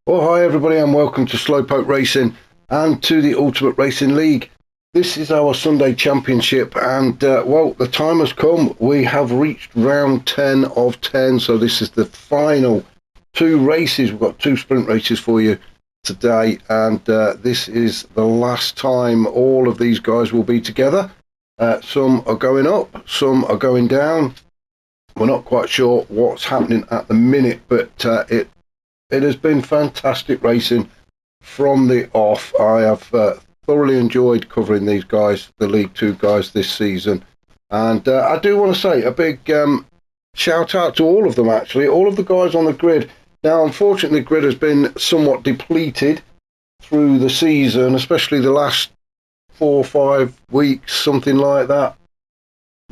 Well, hi everybody and welcome to Slowpoke Racing and to the Ultimate Racing League. This is our Sunday Championship and well, the time has come. We have reached round 10 of 10, so this is the final two races. We've got two sprint races for you today, and this is the last time all of these guys will be together. Some are going up, some are going down. We're not quite sure what's happening at the minute, but it has been fantastic racing from the off. I have thoroughly enjoyed covering these guys, the League 2 guys this season. And I do want to say a big shout out to all of them, actually, all of the guys on the grid. Now, unfortunately, the grid has been somewhat depleted through the season, especially the last 4 or 5 weeks, something like that.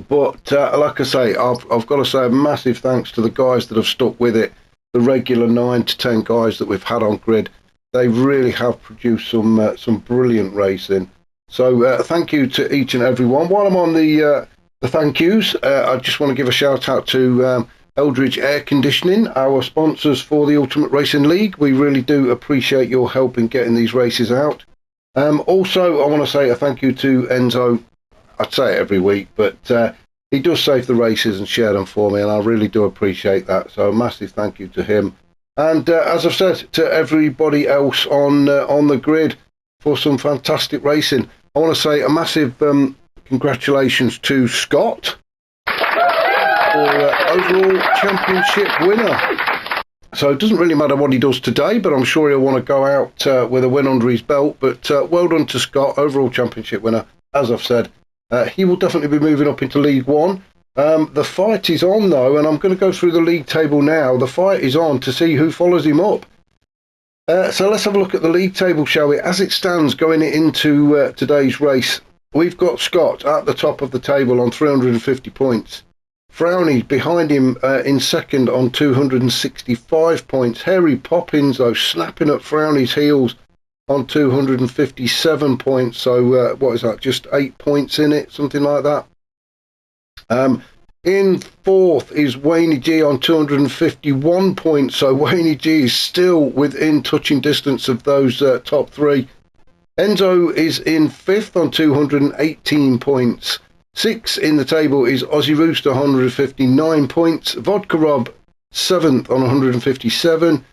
But like I say, I've got to say a massive thanks to the guys that have stuck with it. The regular 9 to 10 guys that we've had on grid, they really have produced some brilliant racing. So thank you to each and every one. While I'm on the thank yous, I just want to give a shout out to Eldridge Air Conditioning, our sponsors for the Ultimate Racing League. We really do appreciate your help in getting these races out. Also, I want to say a thank you to Enzo. I'd say it every week, but he does save the races and share them for me, and I really do appreciate that. So a massive thank you to him. And as I've said, to everybody else on the grid for some fantastic racing. I want to say a massive congratulations to Scott for overall championship winner. So it doesn't really matter what he does today, but I'm sure he'll want to go out with a win under his belt. But well done to Scott, overall championship winner, as I've said. He will definitely be moving up into League 1. The fight is on, though, and I'm going to go through the league table now. The fight is on to see who follows him up. So let's have a look at the league table, shall we? As it stands going into today's race, we've got Scott at the top of the table on 350 points. Frowny behind him in second on 265 points. Harry Poppins, though, snapping at Frowny's heels on 257 points. So what is that, just 8 points in it, something like that. In fourth is Wayne G on 251 points, so Wayne G is still within touching distance of those top three. Enzo is in fifth on 218 points. Sixth in the table is Aussie Rooster, 159 points. Vodka Rob, seventh on 157.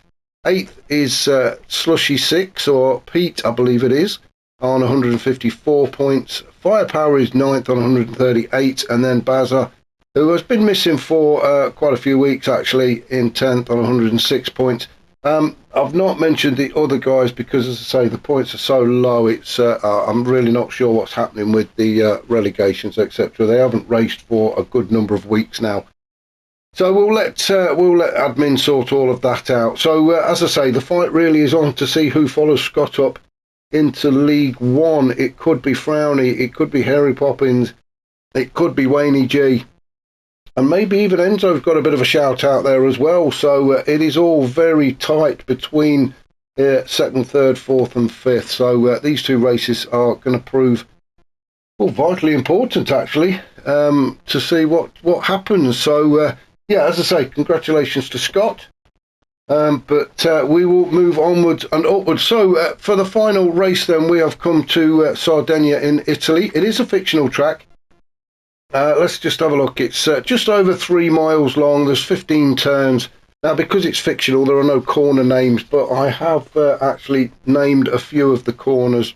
Eighth is Slushy 6, or Pete, I believe it is, on 154 points. Firepower is ninth on 138, and then Bazza, who has been missing for quite a few weeks, actually, in 10th on 106 points. I've not mentioned the other guys because, as I say, the points are so low. It's I'm really not sure what's happening with the relegations, etc. They haven't raced for a good number of weeks now. So we'll let admin sort all of that out. So as I say, the fight really is on to see who follows Scott up into League 1. It could be Frowny, it could be Harry Poppins, it could be Wayne G, and maybe even Enzo's got a bit of a shout out there as well. So it is all very tight between second, third, fourth and fifth. So these two races are going to prove vitally important, actually, to see what happens. So yeah, as I say, congratulations to Scott. But we will move onwards and upwards. So for the final race then, we have come to Sardegna in Italy. It is a fictional track. Let's just have a look. It's just over 3 miles long. There's 15 turns. Now, because it's fictional, there are no corner names, but I have actually named a few of the corners.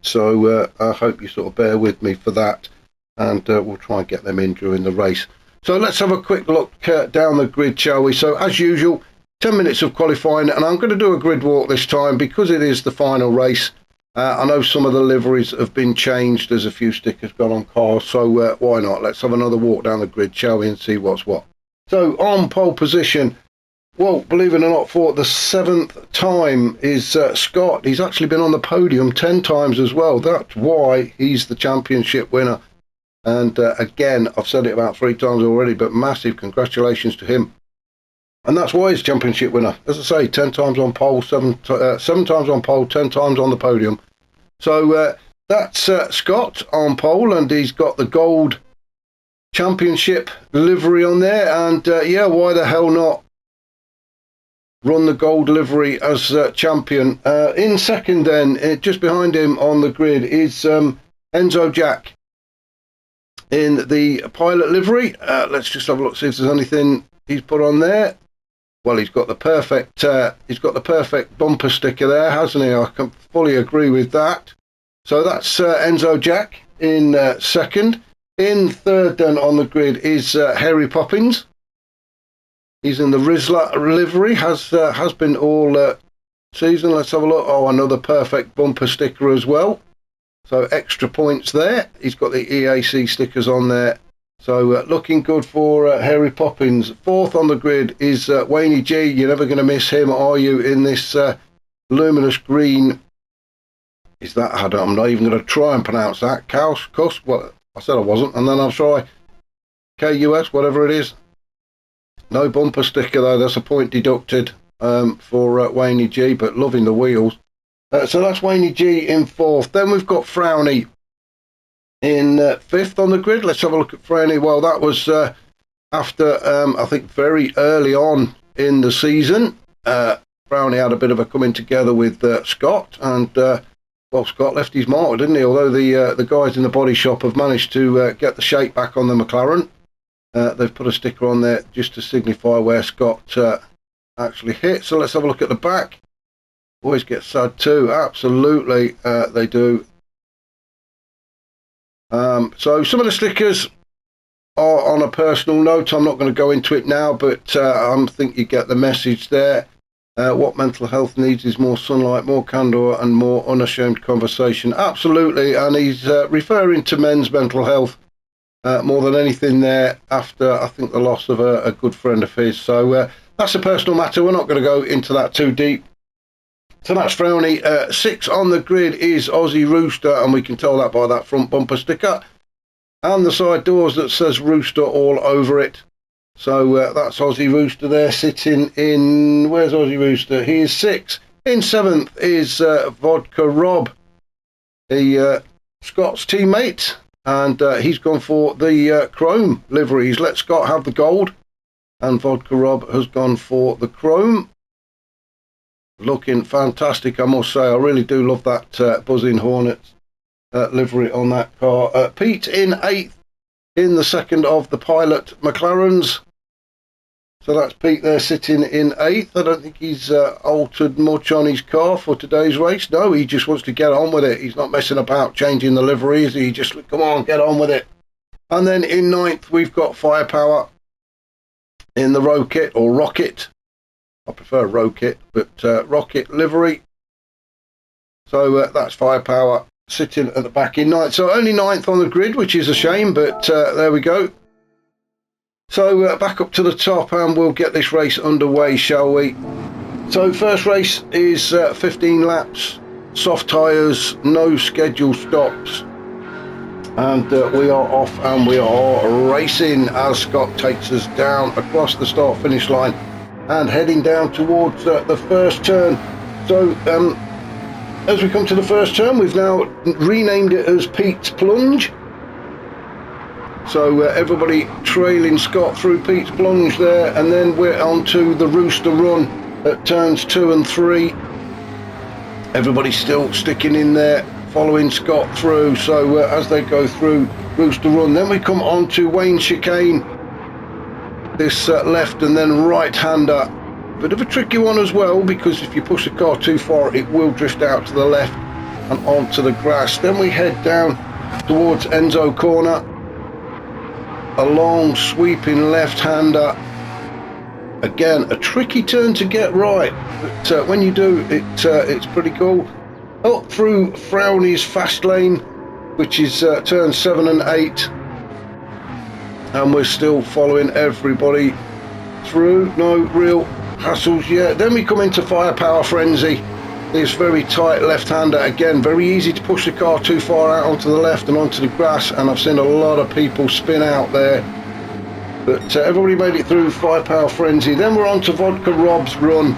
So I hope you sort of bear with me for that, and we'll try and get them in during the race. So let's have a quick look down the grid, shall we? So as usual, 10 minutes of qualifying, and I'm going to do a grid walk this time because it is the final race. I know some of the liveries have been changed. There's a few stickers gone on cars, so why not? Let's have another walk down the grid, shall we, and see what's what. So on pole position, well, believe it or not, for the 7th time is Scott. He's actually been on the podium 10 times as well. That's why he's the championship winner. And again, I've said it about 3 times already, but massive congratulations to him. And that's why he's championship winner. As I say, 10 times on pole, 7 times on pole, 10 times on the podium. So that's Scott on pole, and he's got the gold championship livery on there. And yeah, why the hell not run the gold livery as champion. In second then, just behind him on the grid is Enzo Jack in the pilot livery. Let's just have a look, see if there's anything he's put on there. Well, he's got the perfect bumper sticker there, hasn't he? I can fully agree with that. So that's Enzo Jack in second. In third then on the grid is Harry Poppins. He's in the Rizzler livery, has been all season. Let's have a look. Oh, another perfect bumper sticker as well. So extra points there. He's got the EAC stickers on there. So looking good for Harry Poppins. Fourth on the grid is Wayne G. You're never going to miss him, are you, in this luminous green. Is that, I'm not even going to try and pronounce that. Kaus? Well, I said I wasn't, and then I'll try KUS, whatever it is. No bumper sticker though, that's a point deducted for Wayne G, but loving the wheels. So that's Wayne G in fourth. Then we've got Frowny in fifth on the grid. Let's have a look at Frowny. Well, that was after, I think, very early on in the season. Frowny had a bit of a coming together with Scott, and well, Scott left his mark, didn't he? Although the guys in the body shop have managed to get the shape back on the McLaren. They've put a sticker on there just to signify where Scott actually hit. So let's have a look at the back. Boys get sad too. Absolutely, they do. So some of the stickers are on a personal note. I'm not going to go into it now, but I think you get the message there. What mental health needs is more sunlight, more candor, and more unashamed conversation. Absolutely, and he's referring to men's mental health. More than anything there, after I think the loss of a good friend of his. So that's a personal matter. We're not going to go into that too deep. So that's Frowny. 6 on the grid is Aussie Rooster, and we can tell that by that front bumper sticker and the side doors that says Rooster all over it. So that's Aussie Rooster there, sitting in, where's Aussie Rooster? He is 6. In 7th is Vodka Rob, the Scott's teammate. And he's gone for the chrome livery. He's let Scott have the gold, and Vodka Rob has gone for the chrome. Looking fantastic, I must say. I really do love that Buzzing Hornets livery on that car. Pete in 8th in the second of the pilot McLarens. So that's Pete there sitting in 8th. I don't think he's altered much on his car for today's race. No, he just wants to get on with it. He's not messing about changing the livery, is he? Just, come on, get on with it. And then in 9th, we've got Firepower in the Rocket, or Rocket. I prefer Rocket, but Rocket livery. So that's Firepower sitting at the back in 9th. So only 9th on the grid, which is a shame, but there we go. So back up to the top, and we'll get this race underway, shall we? So first race is 15 laps, soft tyres, no scheduled stops, and we are off and we are racing as Scott takes us down across the start finish line and heading down towards the first turn. So as we come to the first turn, we've now renamed it as Pete's Plunge. So everybody trailing Scott through Pete's Plunge there, and then we're on to the Rooster Run at turns 2 and 3. Everybody's still sticking in there, following Scott through. So as they go through Rooster Run, then we come on to Wayne Chicane, this left and then right-hander. Bit of a tricky one as well, because if you push the car too far, it will drift out to the left and onto the grass. Then we head down towards Enzo Corner. A long sweeping left-hander. Again, a tricky turn to get right, but when you do, it's pretty cool. Up through Frowny's fast lane, which is turns 7 and 8, and we're still following everybody through. No real hassles yet. Then we come into Firepower Frenzy. This very tight left-hander, again, very easy to push the car too far out onto the left and onto the grass, and I've seen a lot of people spin out there, but everybody made it through Firepower Frenzy. Then we're on to Vodka Rob's run.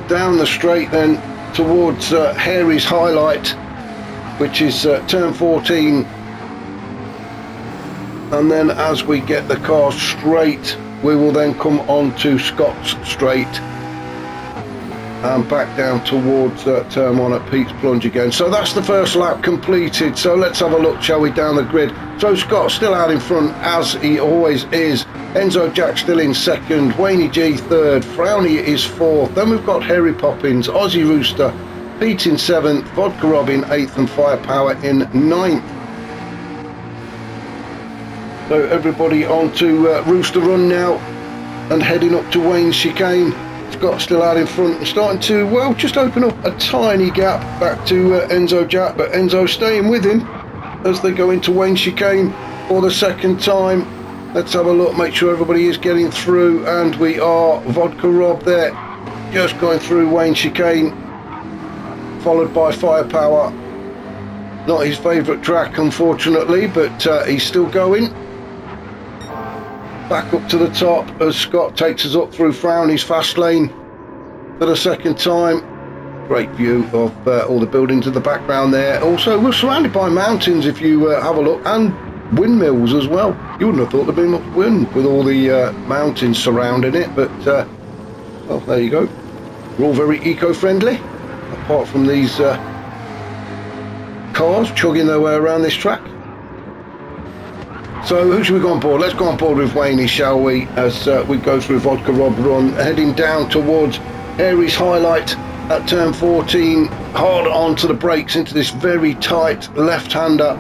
Down the straight then towards Harry's highlight, which is turn 14. and then as we get the car straight, we will then come on to Scott's straight and back down towards turn 1 at Pete's Plunge again. So that's the first lap completed. So let's have a look, shall we, down the grid. So Scott still out in front as he always is. Enzo Jack still in second, Wayne G third, Frowny is fourth. Then we've got Harry Poppins, Aussie Rooster, Pete in seventh, Vodka Rob in eighth, and Firepower in ninth. So everybody on to Rooster Run now and heading up to Wayne's Chicane. Scott still out in front and starting to, well, just open up a tiny gap back to Enzo Jack, but Enzo staying with him as they go into Wayne's Chicane for the second time. Let's have a look, make sure everybody is getting through, and we are. Vodka Rob there, just going through Wayne's Chicane, followed by Firepower. Not his favourite track, unfortunately, but he's still going. Back up to the top as Scott takes us up through Frowny's fast lane for the second time. Great view of all the buildings in the background there. Also, we're surrounded by mountains if you have a look, and windmills as well. You wouldn't have thought there'd be much wind with all the mountains surrounding it, but well, there you go. We're all very eco-friendly, apart from these cars chugging their way around this track. So who should we go on board? Let's go on board with Wayne, shall we, as we go through Vodka Rob Run, heading down towards Harry's Highlight at turn 14, hard onto the brakes into this very tight left-hander.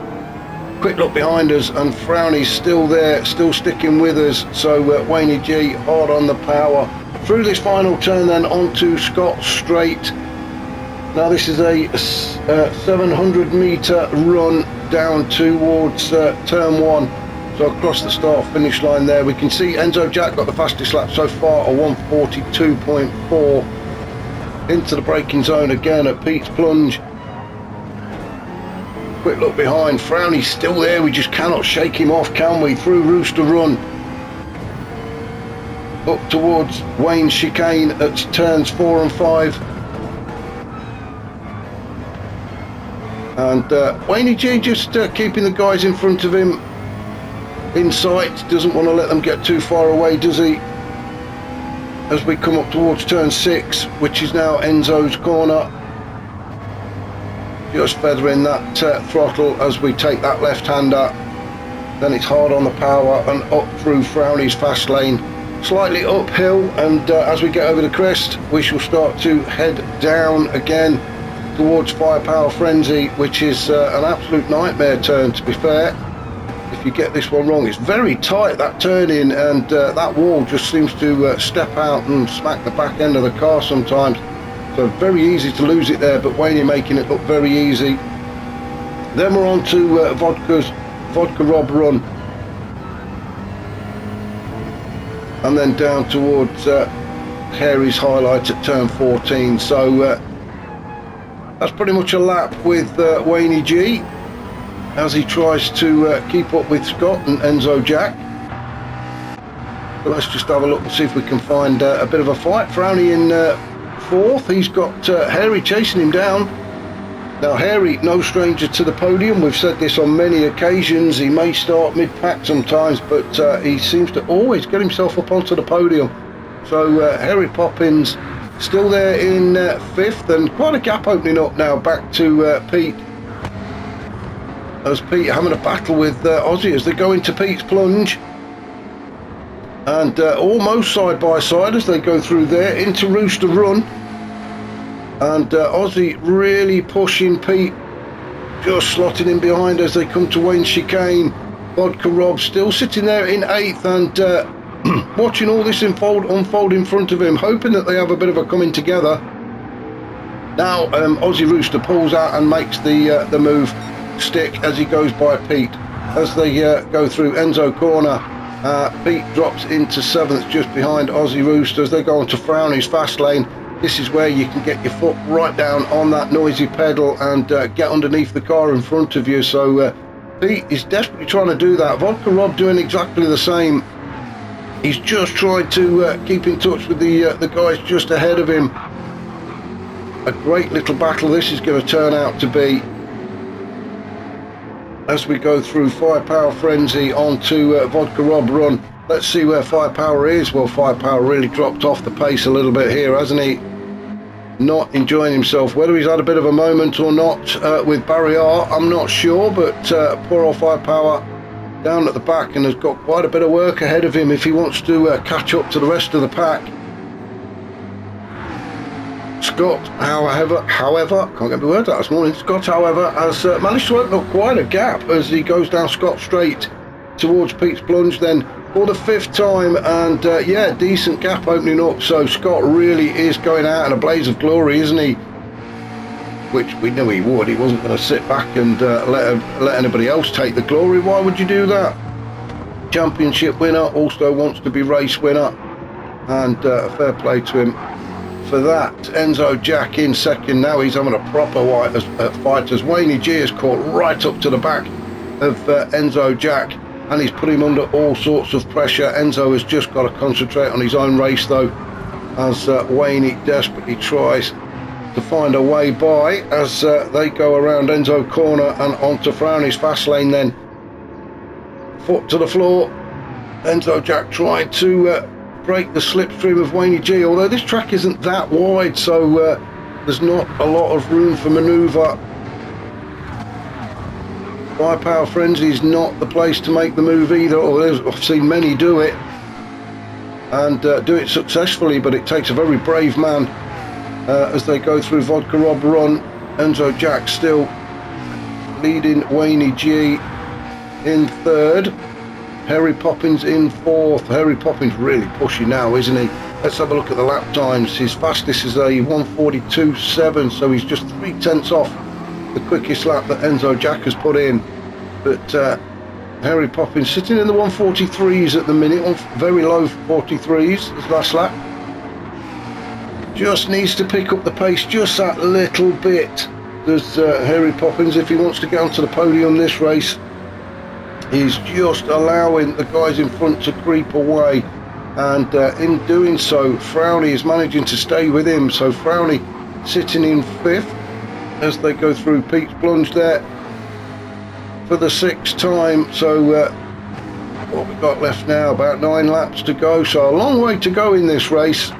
Quick look behind us, and Frowny's still there, still sticking with us. So Wayne G hard on the power through this final turn, then onto Scott straight. Now this is a 700 metre run down towards turn 1. So across the start finish line there, we can see Enzo Jack got the fastest lap so far, a 1:42.4. Into the braking zone again at Pete's Plunge. Quick look behind, Frowny's still there, we just cannot shake him off, can we? Through Rooster Run. Up towards Wayne's Chicane at turns 4 and 5. And Wayne G just keeping the guys in front of him in sight, doesn't want to let them get too far away, does he? As we come up towards turn 6, which is now Enzo's corner, just feathering that throttle as we take that left-hander. Then it's hard on the power and up through Frowny's fast lane, slightly uphill, and as we get over the crest, we shall start to head down again towards Firepower Frenzy, which is an absolute nightmare turn, to be fair. If you get this one wrong, it's very tight, that turn in, and that wall just seems to step out and smack the back end of the car sometimes. So very easy to lose it there, but Wayne making it look very easy. Then we're on to Vodka Rob Run, and then down towards Harry's Highlight at turn 14. So that's pretty much a lap with Wayne G as he tries to keep up with Scott and Enzo Jack. So let's just have a look and see if we can find a bit of a fight. Frowny in fourth, he's got Harry chasing him down. Now Harry, no stranger to the podium, we've said this on many occasions, he may start mid-pack sometimes, but he seems to always get himself up onto the podium. So Harry Poppins still there in fifth, and quite a gap opening up now back to Pete. As Pete having a battle with Aussie as they go into Pete's Plunge, and almost side by side as they go through there into Rooster Run, and Aussie really pushing Pete, just slotting in behind as they come to Wayne's Chicane. Vodka Rob still sitting there in eighth, and watching all this unfold in front of him, hoping that they have a bit of a coming together. Now Aussie Rooster pulls out and makes the move stick as he goes by Pete. As they go through Enzo corner, Pete drops into seventh just behind Aussie Rooster as they go onto Frowny's fast lane. This is where you can get your foot right down on that noisy pedal and get underneath the car in front of you. So Pete is desperately trying to do that. Vodka Rob doing exactly the same. He's just tried to keep in touch with the guys just ahead of him. A great little battle this is going to turn out to be. as we go through Firepower Frenzy onto Vodka Rob Run. Let's see where Firepower is. Well, Firepower really dropped off the pace a little bit here, hasn't he? Not enjoying himself. Whether he's had a bit of a moment or not with Barrier, I'm not sure, but poor old Firepower down at the back and has got quite a bit of work ahead of him if he wants to catch up to the rest of the pack. Scott, however, can't get my words out this morning. Scott, however, has managed to open up quite a gap as he goes down Scott Straight towards Pete's Plunge then for the 5th time, and yeah, decent gap opening up. So Scott really is going out in a blaze of glory, isn't he? Which we knew he would. He wasn't going to sit back and let anybody else take the glory. Why would you do that? Championship winner, also wants to be race winner, and fair play to him for that. Enzo Jack in second now. He's having a proper fight as Wayne G is caught right up to the back of Enzo Jack, and he's put him under all sorts of pressure. Enzo has just got to concentrate on his own race though, as Wayne desperately tries to find a way by as they go around Enzo corner and onto Frowny's fast lane then. Foot to the floor. Enzo Jack tried to break the slipstream of Wayne G, although this track isn't that wide, so there's not a lot of room for manoeuvre. Firepower Frenzy is not the place to make the move either, although I've seen many do it and do it successfully, but it takes a very brave man as they go through Vodka Rob Run. Enzo Jack still leading Wayne G in 3rd. Harry Poppins in 4th. Harry Poppins really pushing now, isn't he? Let's have a look at the lap times. His fastest is a 1:42.7, so he's just 0.3 off the quickest lap that Enzo Jack has put in. But Harry Poppins sitting in the 1:43s at the minute, on very low 43s his last lap. Just needs to pick up the pace just that little bit, does Harry Poppins, if he wants to get onto the podium this race. He's just allowing the guys in front to creep away, and in doing so Frowny is managing to stay with him. So Frowny sitting in 5th as they go through Pete's Plunge there for the 6th time. So what we've got left now, about 9 laps to go, so a long way to go in this race.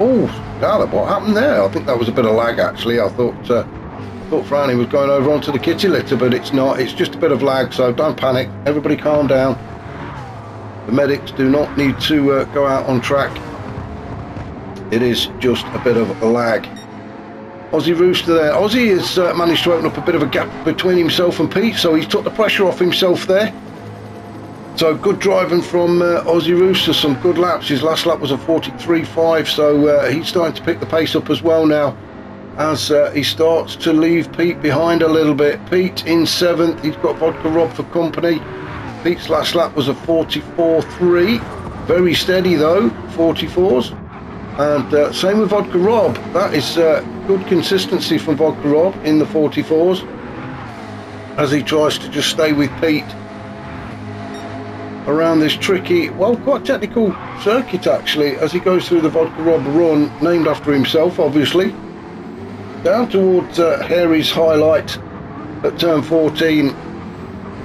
Oh, what happened there? I think that was a bit of lag actually. I thought Frowny was going over onto the kitty litter, but it's not. It's just a bit of lag, so don't panic. Everybody calm down. The medics do not need to go out on track. It is just a bit of a lag. Aussie Rooster there. Aussie has managed to open up a bit of a gap between himself and Pete, so he's took the pressure off himself there. So good driving from Aussie Rooster, some good laps. His last lap was a 43.5, so he's starting to pick the pace up as well now, as he starts to leave Pete behind a little bit. Pete in 7th, he's got Vodka Rob for company. Pete's last lap was a 44.3, very steady though, 44s. And same with Vodka Rob, that is good consistency from Vodka Rob in the 44s, as he tries to just stay with Pete around this tricky, well, quite technical circuit actually, as he goes through the Vodka Rob Run, named after himself obviously, down towards Harry's highlight at turn 14,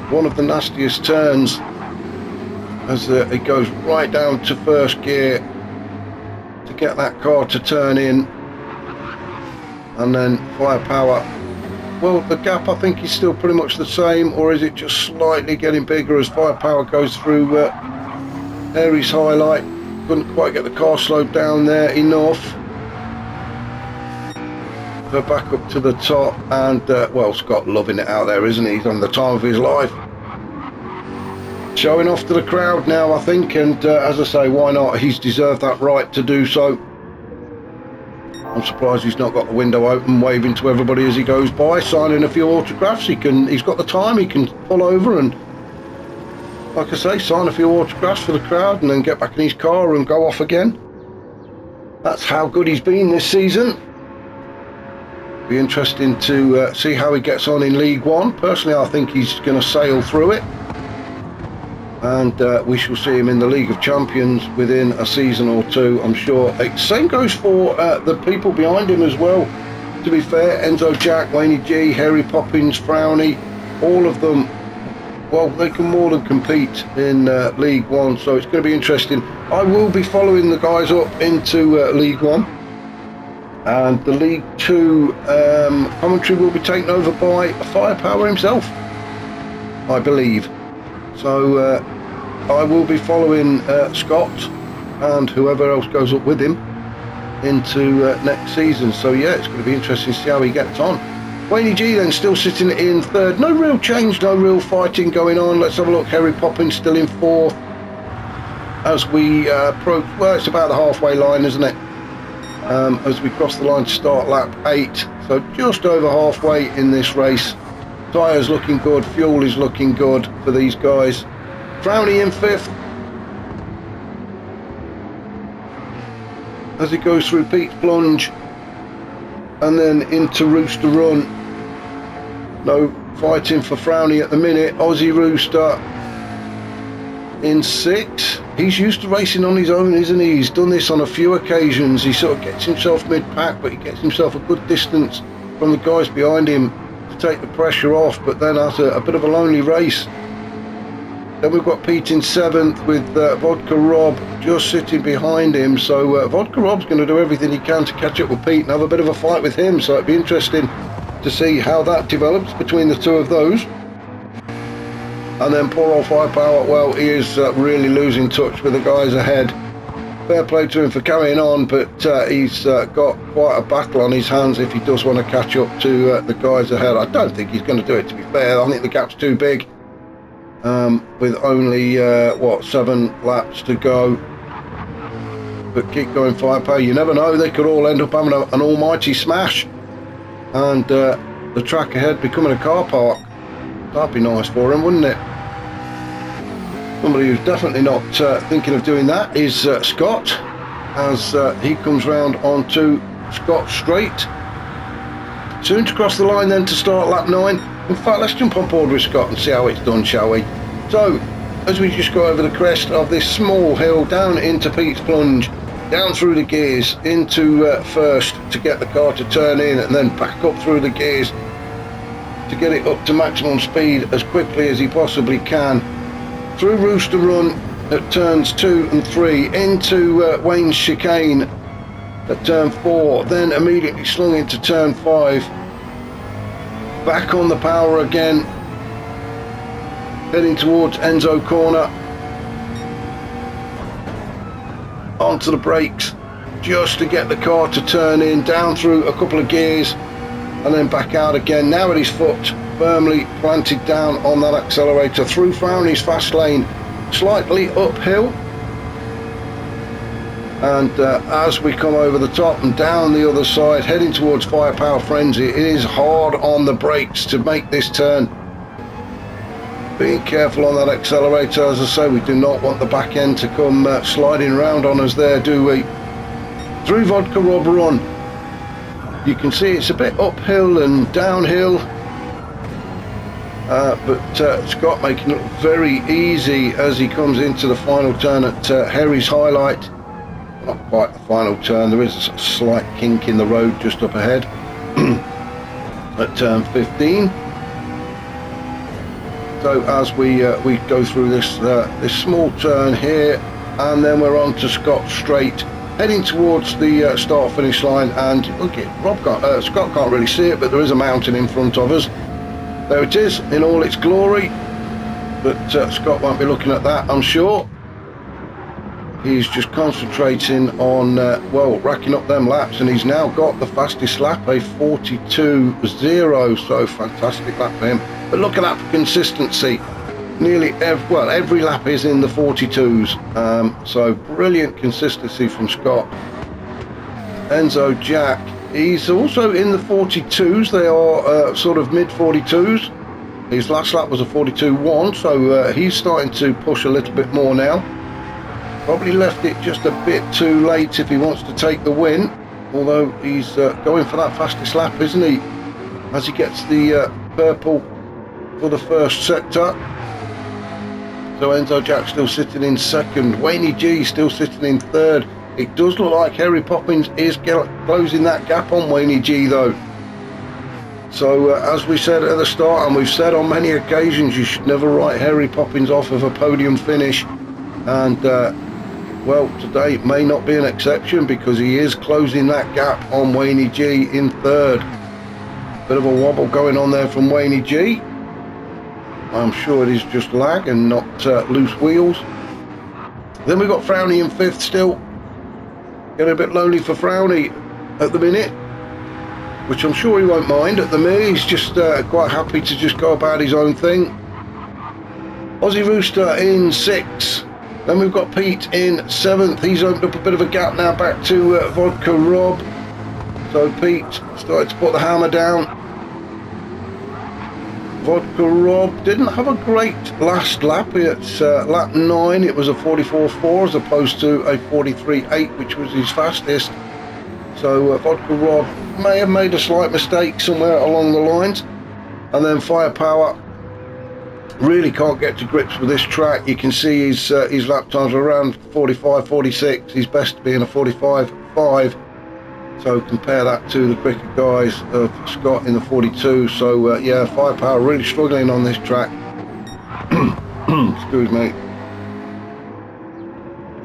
one of the nastiest turns, as it goes right down to 1st gear to get that car to turn in. And then Firepower, well, the gap I think is still pretty much the same, or is it just slightly getting bigger as Firepower goes through Harry's highlight. Couldn't quite get the car slowed down there enough. Go back up to the top, and well, Scott loving it out there, isn't he? He's on the time of his life, showing off to the crowd now, I think, and as I say, why not? He's deserved that right to do so. I'm surprised he's not got the window open, waving to everybody as he goes by, signing a few autographs. He's got the time, he can pull over and, like I say, sign a few autographs for the crowd and then get back in his car and go off again. That's how good he's been this season. Be interesting to see how he gets on in League One. Personally, I think he's going to sail through it, and we shall see him in the League of Champions within a season or two, I'm sure. Same goes for the people behind him as well, to be fair. Enzo Jack, Wayne G, Harry Poppins, Frowny, all of them, well, they can more than compete in League One, so it's going to be interesting. I will be following the guys up into League One, and the League Two commentary will be taken over by Firepower himself, I believe. So I will be following Scott and whoever else goes up with him into next season. So yeah, it's going to be interesting to see how he gets on. Wayne G then still sitting in third. No real change, no real fighting going on. Let's have a look. Harry Poppins still in fourth as we approach, well, it's about the halfway line, isn't it? As we cross the line to start lap 8. So just over halfway in this race. Tyres looking good, fuel is looking good for these guys. Frowny in 5th as he goes through Pete's Plunge and then into Rooster Run. No fighting for Frowny at the minute. Aussie Rooster in 6th. He's used to racing on his own, isn't he? He's done this on a few occasions. He sort of gets himself mid-pack, but he gets himself a good distance from the guys behind him to take the pressure off, but then has a bit of a lonely race. Then we've got Pete in 7th with Vodka Rob just sitting behind him. So Vodka Rob's going to do everything he can to catch up with Pete and have a bit of a fight with him. So it'd be interesting to see how that develops between the two of those. And then poor old Firepower, well, he is really losing touch with the guys ahead. Fair play to him for carrying on, but he's got quite a battle on his hands if he does want to catch up to the guys ahead. I don't think he's going to do it, to be fair. I think the gap's too big. With only 7 laps to go. But keep going, Firepower. You never know, they could all end up having an almighty smash and the track ahead becoming a car park. That'd be nice for him, wouldn't it? Somebody who's definitely not thinking of doing that is Scott, as he comes round onto Scott Straight. Soon to cross the line then to start lap 9. In fact, let's jump on board with Scott and see how it's done, shall we? So, as we just go over the crest of this small hill, down into Pete's Plunge, down through the gears, into first to get the car to turn in, and then back up through the gears to get it up to maximum speed as quickly as he possibly can. Through Rooster Run at turns 2 and 3, into Wayne's Chicane at turn 4, then immediately slung into turn 5. Back on the power again, heading towards Enzo Corner. Onto the brakes just to get the car to turn in, down through a couple of gears and then back out again. Now with his foot firmly planted down on that accelerator, through Frowny's fast lane, slightly uphill. And as we come over the top and down the other side, heading towards Firepower Frenzy, it is hard on the brakes to make this turn. Being careful on that accelerator, as I say, we do not want the back end to come sliding around on us there, do we? Through Vodka Rob Run, you can see it's a bit uphill and downhill, but Scott making it very easy as he comes into the final turn at Harry's Highlight. Not quite the final turn, there is a slight kink in the road just up ahead at turn 15. So as we go through this small turn here, and then we're on to Scott Straight, heading towards the start finish line. And look, Scott can't really see it, but there is a mountain in front of us. There it is in all its glory, but Scott won't be looking at that, I'm sure. He's just concentrating on racking up them laps, and he's now got the fastest lap, a 42.0, so fantastic lap for him. But look at that for consistency. Nearly every lap is in the 42s, so brilliant consistency from Scott. Enzo Jack, he's also in the 42s. They are sort of mid 42s. His last lap was a 42.1, so he's starting to push a little bit more now. Probably left it just a bit too late if he wants to take the win, although he's going for that fastest lap, isn't he, as he gets the purple for the first sector. So Enzo Jack still sitting in second, Wayne G still sitting in third. It does look like Harry Poppins is closing that gap on Wayne G though. So as we said at the start, and we've said on many occasions, you should never write Harry Poppins off of a podium finish, and well, today may not be an exception, because he is closing that gap on Wayne G in third. Bit of a wobble going on there from Wayne G. I'm sure it is just lag and not loose wheels. Then we've got Frowny in fifth still. Getting a bit lonely for Frowny at the minute, which I'm sure he won't mind at the minute. He's just quite happy to just go about his own thing. Aussie Rooster in sixth. Then we've got Pete in seventh. He's opened up a bit of a gap now back to Vodka Rob. So Pete started to put the hammer down. Vodka Rob didn't have a great last lap. It's lap 9. It was a 44.4 as opposed to a 43.8, which was his fastest. So Vodka Rob may have made a slight mistake somewhere along the lines. And then Firepower really can't get to grips with this track. You can see his lap times are around 45, 46. He's best being a 45.5. So compare that to the quicker guys of Scott in the 42. So yeah, Firepower really struggling on this track. Excuse me.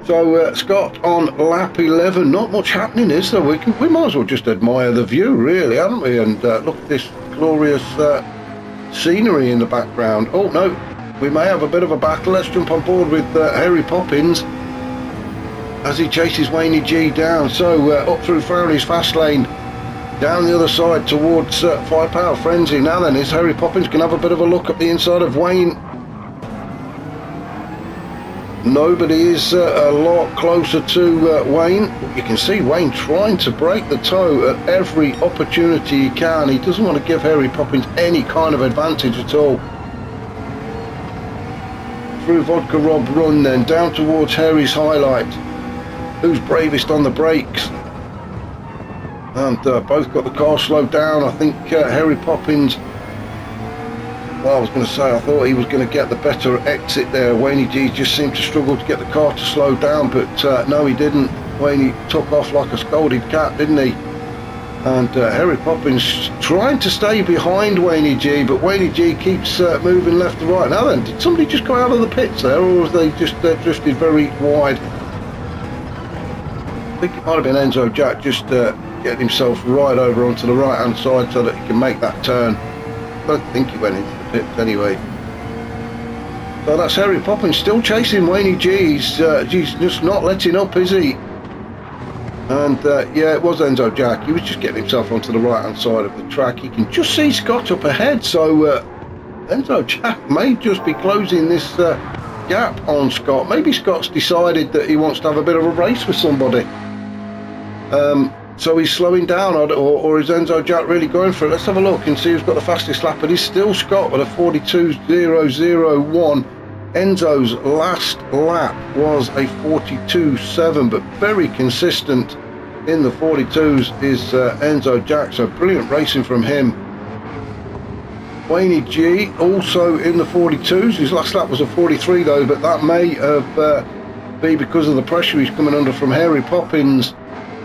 So Scott on lap 11. Not much happening, is there? We might as well just admire the view, really, haven't we? And look at this glorious scenery in the background. Oh no, we may have a bit of a battle. Let's jump on board with Harry Poppins as he chases Wayne G down. So up through Frowley's fast lane, down the other side towards Firepower Frenzy. Now then, is Harry Poppins can have a bit of a look at the inside of Wayne. Nobody is a lot closer to Wayne. You can see Wayne trying to break the toe at every opportunity he can. He doesn't want to give Harry Poppins any kind of advantage at all. Through Vodka Rob Run, then down towards Harry's highlight. Who's bravest on the brakes? And both got the car slowed down. I think Harry Poppins, well, I was going to say I thought he was going to get the better exit there. Wayne G just seemed to struggle to get the car to slow down, but no, he didn't. Wayne took off like a scolded cat, didn't he? And Harry Poppins trying to stay behind Wayne G, but Wayne G keeps moving left to right. Now then, did somebody just go out of the pits there, or have they just drifted very wide? I think it might have been Enzo Jack just getting himself right over onto the right hand side so that he can make that turn. I don't think he went into the pits anyway. So that's Harry Poppins still chasing Wayne G. He's just not letting up, is he? And yeah, it was Enzo Jack. He was just getting himself onto the right hand side of the track. He can just see Scott up ahead, so Enzo Jack may just be closing this gap on Scott. Maybe Scott's decided that he wants to have a bit of a race with somebody. So he's slowing down, or is Enzo Jack really going for it? Let's have a look and see who's got the fastest lap. It is still Scott with a 42.001. Enzo's last lap was a 42.7, but very consistent in the 42s is Enzo Jack, so brilliant racing from him. Wayne G also in the 42s. His last lap was a 43 though, but that may have be because of the pressure he's coming under from Harry Poppins.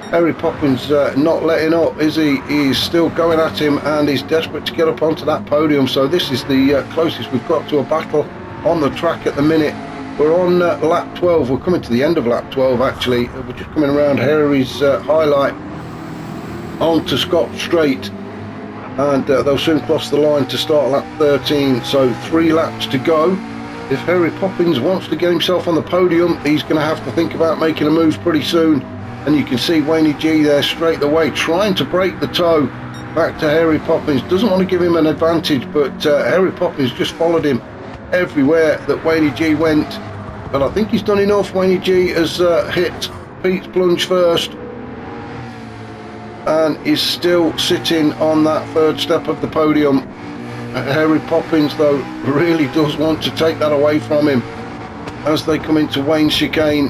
Harry Poppins not letting up, is he? He's still going at him and he's desperate to get up onto that podium. So this is the closest we've got to a battle on the track at the minute. We're on lap 12. We're coming to the end of lap 12 actually. We're just coming around Harry's highlight onto Scott Straight, and they'll soon cross the line to start lap 13. So 3 laps to go. If Harry Poppins wants to get himself on the podium, he's going to have to think about making a move pretty soon. And you can see Wayne G there straight away trying to break the toe back to Harry Poppins. Doesn't want to give him an advantage, but Harry Poppins just followed him everywhere that Wayne G went. But I think he's done enough. Wayne G has hit Pete's plunge first and is still sitting on that 3rd step of the podium. Harry Poppins though really does want to take that away from him as they come into Wayne's chicane.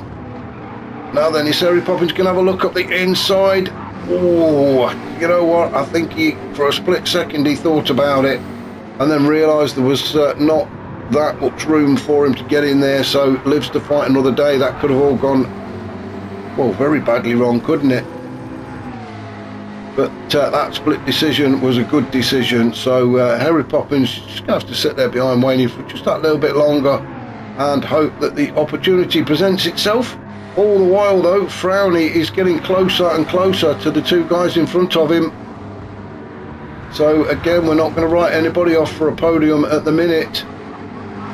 Now then, is Harry Poppins going to have a look up the inside? Oh, you know what? I think he, for a split second, he thought about it and then realised there was not that much room for him to get in there, so lives to fight another day. That could have all gone, well, very badly wrong, couldn't it? but that split decision was a good decision. So Harry Poppins just gonna have to sit there behind Wayne for just that little bit longer and hope that the opportunity presents itself. All the while though, Frowny is getting closer and closer to the two guys in front of him. So again, we're not going to write anybody off for a podium at the minute.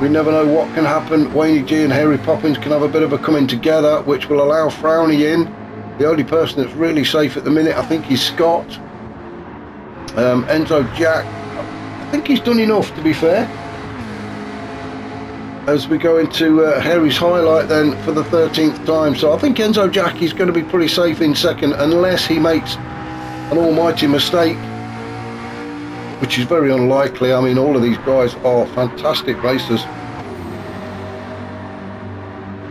We never know what can happen. Wayne G and Harry Poppins can have a bit of a coming together, which will allow Frowny in. The only person that's really safe at the minute, I think, is Scott. Enzo Jack, I think he's done enough, to be fair. As we go into Harry's highlight then for the 13th time. So I think Enzo Jack is going to be pretty safe in second, unless he makes an almighty mistake, which is very unlikely. I mean, all of these guys are fantastic racers.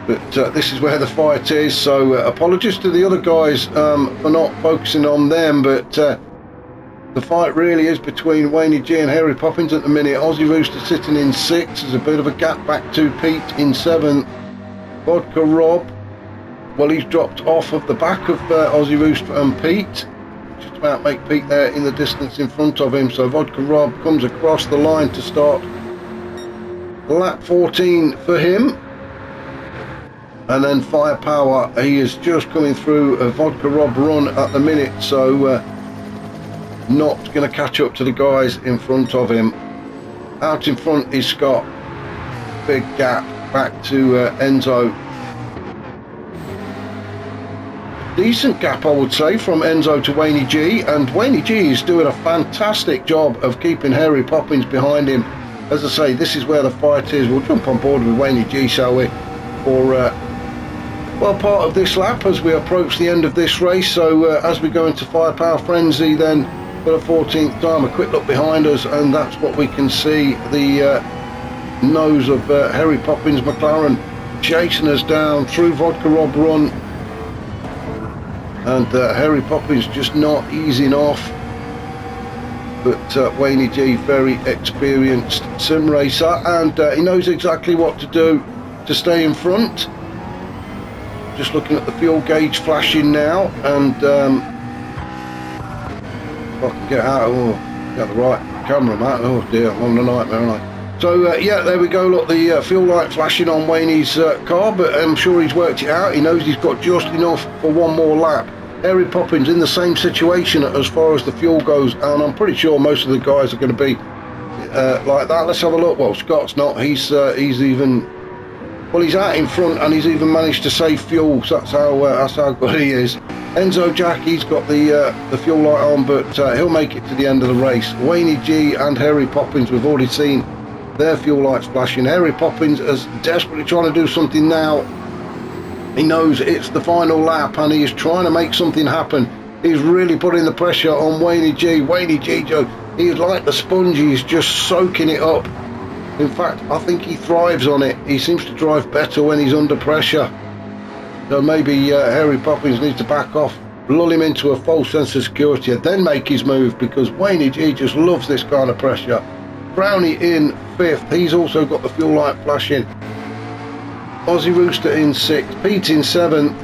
But this is where the fight is, so apologies to the other guys for not focusing on them, but the fight really is between Wayne G and Harry Poppins at the minute. Aussie Rooster sitting in 6th, there's a bit of a gap back to Pete in 7th. Vodka Rob, well, he's dropped off of the back of Aussie Rooster and Pete. Just about make Pete there in the distance in front of him, so Vodka Rob comes across the line to start lap 14 for him. And then Firepower, he is just coming through a Vodka Rob run at the minute, so not going to catch up to the guys in front of him. Out in front is Scott. Big gap back to Enzo. Decent gap, I would say, from Enzo to Wayne G, and Wayne G is doing a fantastic job of keeping Harry Poppins behind him. As I say, this is where the fight is. We'll jump on board with Wayne G, shall we, for well, part of this lap as we approach the end of this race. So as we go into Firepower Frenzy then for the 14th time, a quick look behind us, and that's what we can see, the nose of Harry Poppins McLaren chasing us down through Vodka Rob Run, and Harry Poppins just not easing off. But Wayne G, very experienced sim racer, and he knows exactly what to do to stay in front. Just looking at the fuel gauge flashing now, and if I can get out, got the right camera, Matt. Oh dear, I'm on the nightmare, aren't I? So yeah, there we go. Look, the fuel light flashing on Wayne's car, but I'm sure he's worked it out. He knows he's got just enough for one more lap. Harry Poppins in the same situation as far as the fuel goes, and I'm pretty sure most of the guys are going to be like that. Let's have a look. Well, Scott's not. He's even. Well, he's out in front, and he's even managed to save fuel, so that's how good he is. Enzo Jack, he's got the fuel light on, but he'll make it to the end of the race. Wayne G and Harry Poppins, we've already seen their fuel lights flashing. Harry Poppins is desperately trying to do something now. He knows it's the final lap, and he is trying to make something happen. He's really putting the pressure on Wayne G. Wayne G, Joe, he's like the sponge, he's just soaking it up. In fact, I think he thrives on it. He seems to drive better when he's under pressure. So maybe Harry Poppins needs to back off, lull him into a false sense of security, and then make his move, because Wayne G just loves this kind of pressure. Brownie in 5th. He's also got the fuel light flashing. Aussie Rooster in 6th. Pete in 7th.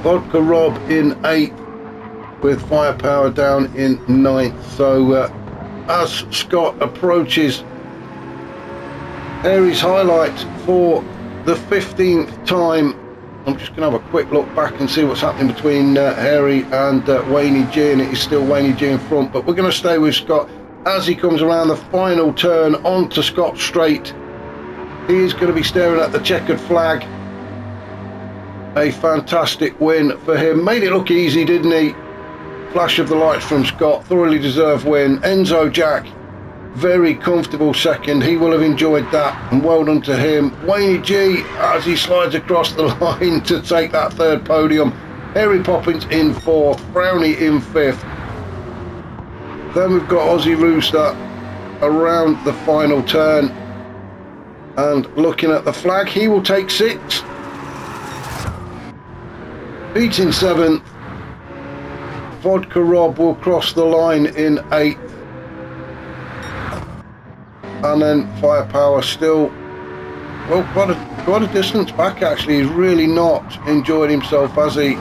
Vodka Rob in 8th, with Firepower down in 9th. So as Scott approaches Harry's highlight for the 15th time, I'm just going to have a quick look back and see what's happening between Harry and Wayne G, and it is still Wayne G in front, but we're going to stay with Scott as he comes around the final turn onto Scott Straight. He is going to be staring at the checkered flag. A fantastic win for him. Made it look easy, didn't he? Flash of the lights from Scott. Thoroughly deserved win. Enzo Jack, very comfortable second. He will have enjoyed that, and well done to him. Wayne G, as he slides across the line to take that 3rd podium. Harry Poppins in 4th. Brownie in 5th. Then we've got Aussie Rooster around the final turn, and looking at the flag, he will take 6th. Pete in 7th. Vodka Rob will cross the line in 8th. And then Firepower still, well, quite a distance back actually. He's really not enjoyed himself, has he?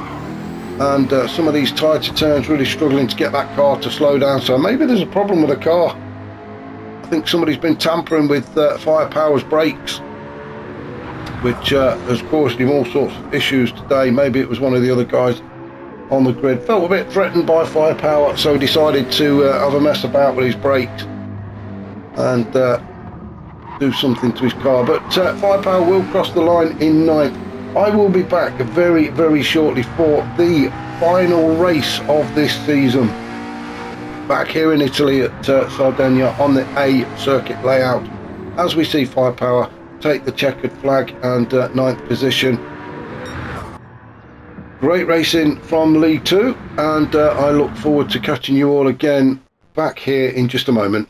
and some of these tighter turns really struggling to get that car to slow down. So maybe there's a problem with the car. I think somebody's been tampering with Firepower's brakes, which has caused him all sorts of issues today. Maybe it was one of the other guys on the grid. Felt a bit threatened by Firepower, so he decided to have a mess about with his brakes and do something to his car. But Firepower will cross the line in 9th. I will be back very, very shortly for the final race of this season, back here in Italy at Sardegna on the A circuit layout, as we see Firepower take the checkered flag and 9th position. Great racing from League 2, and I look forward to catching you all again back here in just a moment.